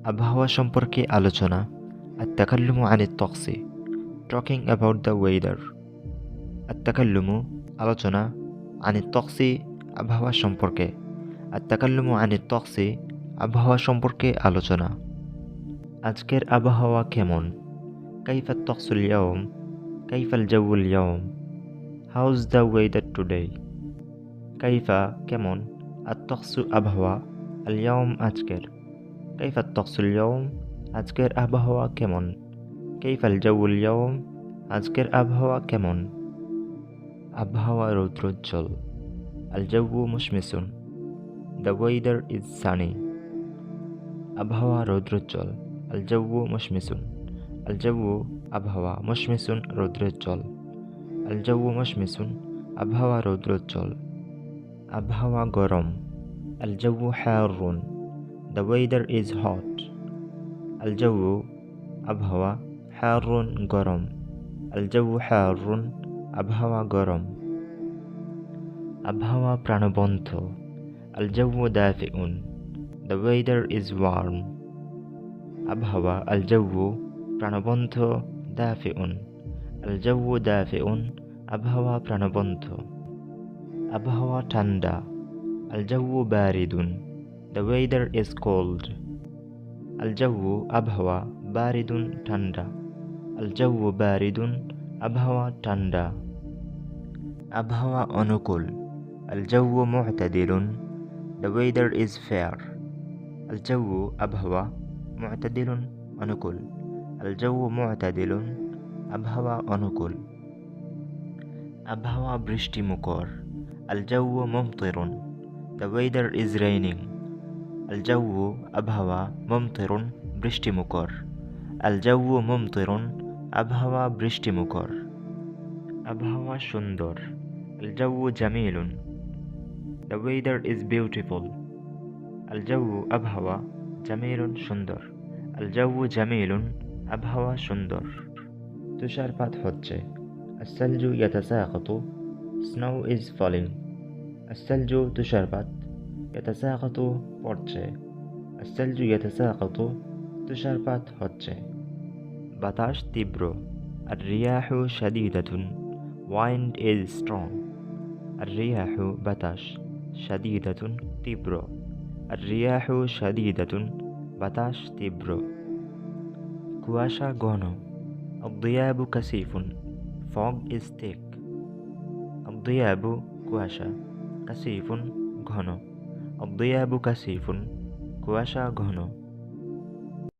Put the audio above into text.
আবহাওয়া সম্পর্কে আলোচনা। আত্তাকাল্লুমু আনিত তকসি, টকিং অ্যাবাউট দ্য ওয়েদার। আত্তাকাল্লুমু আলোচনা, আনিত তকসি আবহাওয়া সম্পর্কে। আত্তাকাল্লুমু আনিত তকসি আবহাওয়া সম্পর্কে আলোচনা। আজকের আবহাওয়া কেমন? কাইফাত তকসুল ইয়াউম, কাইফাল জাউল ইয়াউম, হাউজ দ্য ওয়েদার টুডে। কাইফা কেমন, আত তকসু আবহাওয়া, আল ইয়াউম আজকের। কাইফাত তকসুল ইয়াউম আজকের আবহাওয়া কেমন। কাইফাল জাউল ইয়াউম আজকের আবহাওয়া কেমন। আবহাওয়া রৌদ্রোজ্জ্বল। আল জাউউ মুশমিসুন, দ্য ওয়েদার ইজ সানি। আবহাওয়া রৌদ্রোজ্জ্বল। আল জাউউ মুশমিসুন, আল জাউউ আবহাওয়া, মুশমিসুন রৌদ্রোজ্জ্বল। আল জাউউ মুশমিসুন আবহাওয়া রৌদ্রোজ্জ্বল। আবহাওয়া গরম। আল জাউউ হারুন, দ্য ওয়েদার ইজ হট। আল জাউউ আবহাওয়া, হারুন গরম। আল জাউউ হারুন আবহাওয়া গরম। আবহাওয়া প্রাণবন্ত। আল জাউউ দাফিউন, দ্য ওয়েদার ইজ ওয়ার্ম। আবহাওয়া আল জাউউ প্রাণবন্ত, দাফিউন। আল জাউউ দাফিউন আবহাওয়া প্রাণবন্ত। আবহাওয়া ঠান্ডা। আল জাউউ বারিদুন, দ্য ওয়েদার ইজ কোল্ড। আল জাউউ আবহাওয়া, বারিদুন ঠান্ডা। আল জাউউ বারিদুন আবহাওয়া ঠান্ডা। আবহাওয়া অনুকূল। আল জাউউ মু'তাদিলুন, দ্য ওয়েদার ইজ ফেয়ার। আল জাউউ আবহাওয়া, মু'তাদিলুন অনুকূল। আল জাউউ মু'তাদিলুন আবহাওয়া অনুকূল। আবহাওয়া বৃষ্টিমুখর। আল জাউউ মুমতিরুন, দ্য ওয়েদার ইজ রেইনিং। আল জাউউ আবহাওয়া, মুমতিরুন বৃষ্টিমুখর। আল জাউউ মুমতিরুন আবহাওয়া বৃষ্টিমুখর। আবহাওয়া সুন্দর। আল জাউউ জামিলুন, দ্য ওয়েদার ইজ বিউটিফুল। আল জাউউ আবহাওয়া, জামিলুন সুন্দর। আল জাউউ জামিলুন আবহাওয়া সুন্দর। তুষারপাত হচ্ছে। আসসালজু ইয়াতাসাকাতু, স্নো ইজ ফলিং। আসসালজু তুষারপাত, ইয়াতাসাকাতু পড়ছে। আসসালজু ইয়াতাসাকাতু তুষারপাত হচ্ছে। বাতাস তীব্র। আর রিয়াহু শাদীদাতুন, ওয়াইন্ড ইজ স্ট্রং। আর রিয়াহু বাতাস, শাদীদাতুন তীব্র। আর রিয়াহু শাদীদাতুন বাতাস তীব্র। কুয়াশা ঘন। আদ-দিয়াবু কাসিফুন, ফগ ইজ thick. আদ-দিয়াবু কুয়াশা, কাসিফুন ঘন। আদ-দিয়াবু কাসিফুন কুয়াশা ঘন।